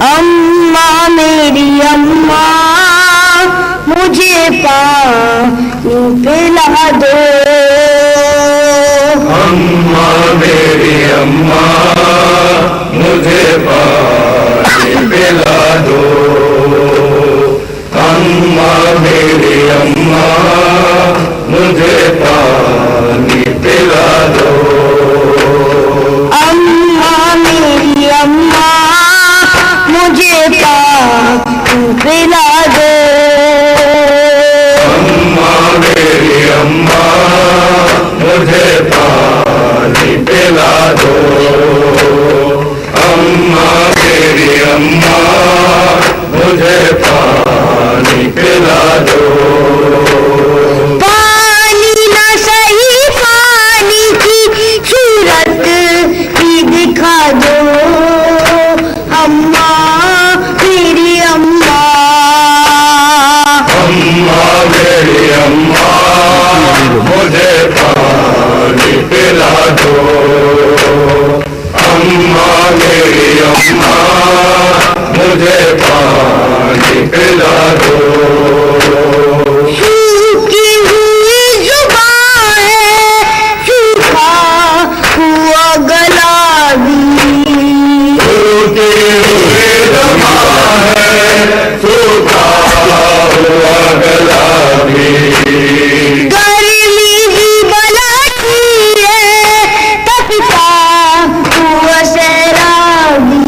अम्मा मेरी अम्मा मुझे पानी पिला दो। अम्मा मेरी अम्मा मुझे पानी पिला दो। अम्मा मेरी अम्मा मुझे पानी पिला दो। अम्मा मेरी अम्मा मुझे पानी पिला दो। अम्मा मेरी अम्मा मुझे पानी पिला दो। अम्मा मेरी अम्मा मुझे पानी पिला दो। पानी ना सही पानी की सूरत ही दिखा दो। अम्मा मेरी अम्मा। अम्मा मेरी अम्मा मुझे पानी पिला दो। अम्मा मेरी अम्मा मुझे पानी पिला दो। सूखी हुई जुबान है सूखा हुआ गला भी। सूखी हुई जुबान है सूखा हुआ गला भी। गर्मी भी बला की है तपता हुआ सैराबी।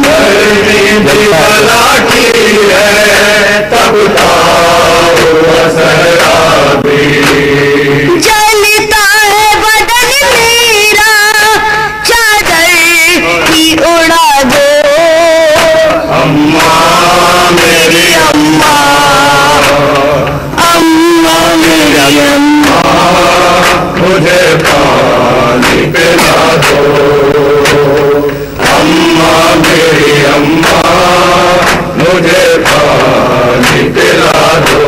गर्मी भी बला की है तपता हुआ सैराबी। जलता है बदन मेरा चादर ही उड़ा दो। अम्मा मेरी अम्मा अम्मा मेरी अम्मा। मुझे पानी पिला दो। अम्मा मेरी अम्मा मुझे पानी पिला दो।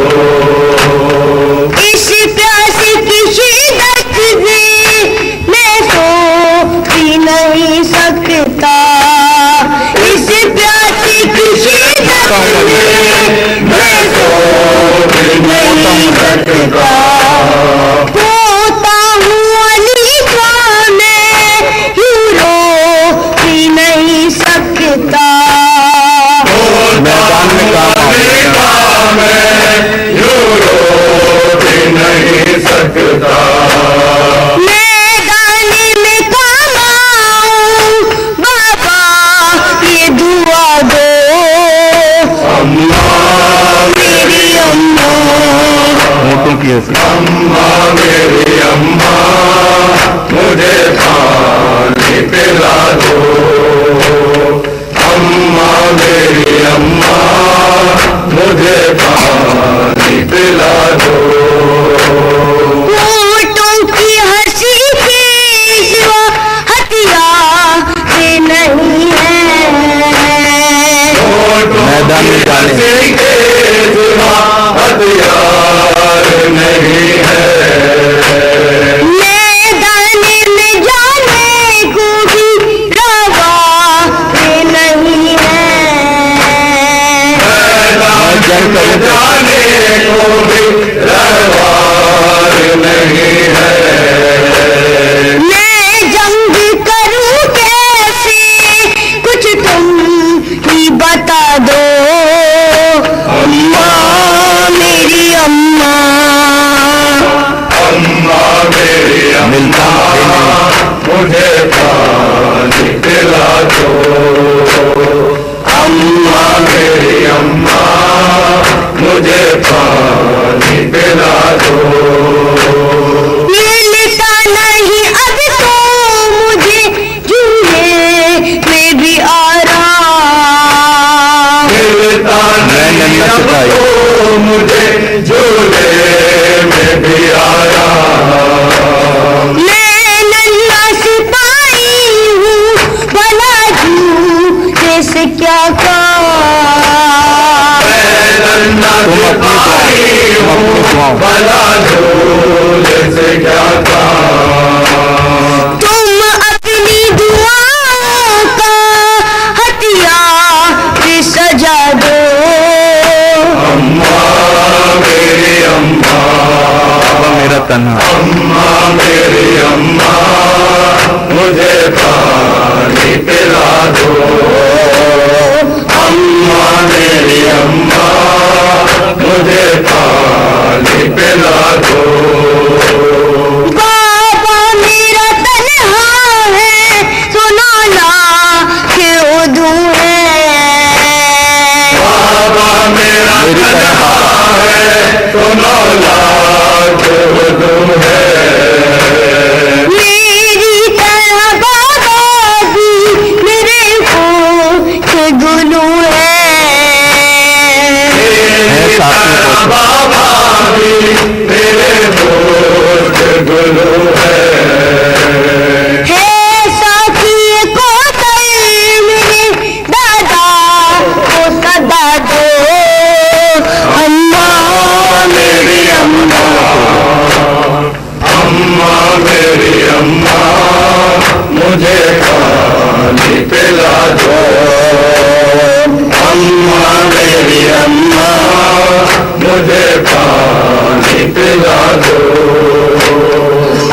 इस प्यास की शिद्दत से मैं सो भी नहीं सकता। इस प्यास की शिद्दत से मैं सो भी नहीं सकता। होता हूँ अली का मैं यूं रो भी नहीं सकता। मैदान में काम मैं यूं रो भी नहीं सकता। मैदान में काम आऊं बाबा ये दुआ दो। अम्मा मेरी अम्मा। अम्मा मेरी अम्मा मुझे पानी पिला दो। अम्मा मेरी अम्मा मुझे पानी पिला दो। होठों की हंसी के सिवा हथियार से नहीं है। मैदान में जाने के सिवा हथियार नहीं है। मैदान में जाने को भी रवा नहीं है। मैदान में जाने को भी रहवार नहीं है। मैं जंग करूं कैसे कुछ तुम ही बता दो। अम्मा मेरी अम्मा। अम्मा मेरी अम्मा मुझे पानी पिला दो। अम्मा मेरी अम्मा मुझे पानी पिला दो। मिलता नहीं अब तो मुझे झूले में भी आराम। मिलता नहीं अब तो मुझे झूले में भी आराम। मैं नन्हा सिपाही हूँ भला झूले से क्या काम। मैं नन्हा सिपाही हूँ भला झूले से क्या काम। तुम अपनी दुआओं का हथियार तन्हा। अम्मा मेरी अम्मा मुझे पानी पिला दो, अम्मा मेरी अम्मा मुझे पानी पिला दो। बाबा मेरा तन्हा है, सुना ना क्यों दूं है। बाबा मेरा तन्हा है, सुनो लाख वजूद है। मेरी तरह बाबा भी मेरे को गुलू है। बाबा भी मेरे दोस्त गुलू है। साथी को मेरे दादा को सदा दो, अम्मा मेरी अम्मा, अम्मा मेरी अम्मा मुझे पानी पिला दो, अम्मा मेरी अम्मा मुझे पानी पिला दो।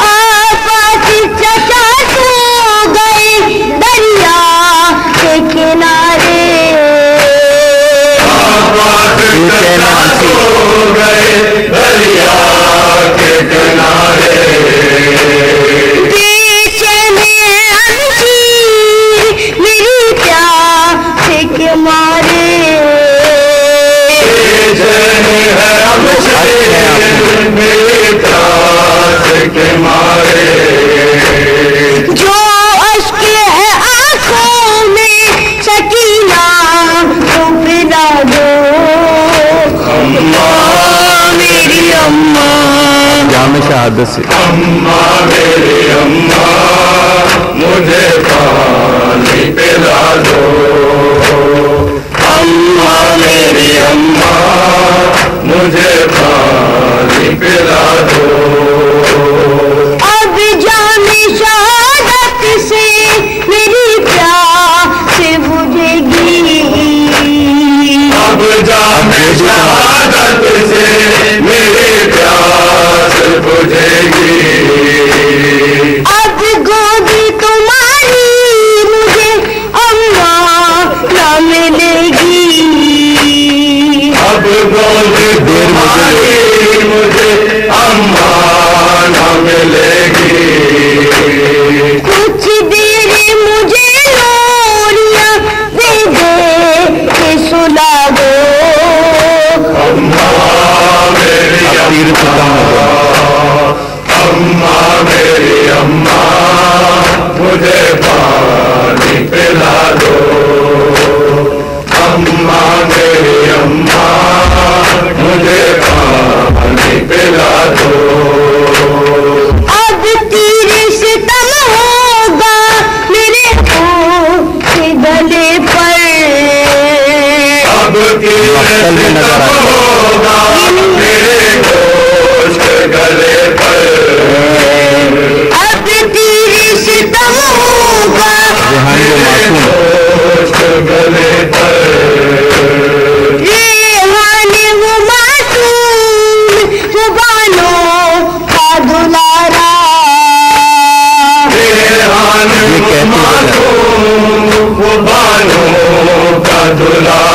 आपा की चचा सो गए दरिया के किनारे, सो गए दरिया के किनारे। पीछे में अंजीर मेरी प्यास के मारे, मेरे प्यास के मारे। जो अश्क है आंखों में सकीना को पिला दो, अम्मा मेरी अम्मा, जामे शहादत से। अम्मा मेरी अम्मा मुझे पानी पिला दो, अम्मा मेरी अम्मा मुझे पानी पिला दो। अब जामे शहादत से मेरी प्यास बुझेगी, अब जामे शहादत से मेरी प्यास बुझेगी। अब गोदी तुम्हारी मुझे अम्मा न मिलेगी, अब गोद तुम्हारी मुझे अम्मा न मिलेगी। कुछ देर मुझे लोरियां दे दे के सुला दो, अम्मा मेरी तीर खत्म हो गया। अम्मा मेरी अम्मा मुझे पानी पिला दो, अम्मा मेरी अम्मा मुझे पानी पिला दो। अब तीर सितम होगा मेरे के गले पर, अब होगा मेरे दोस्त गले पर, अब तीर सितम होगा दोस्त गले पर। रेहान वो मासूम जुबानों का दुलारा, रेहान मासूम वो बालों का दुलारा।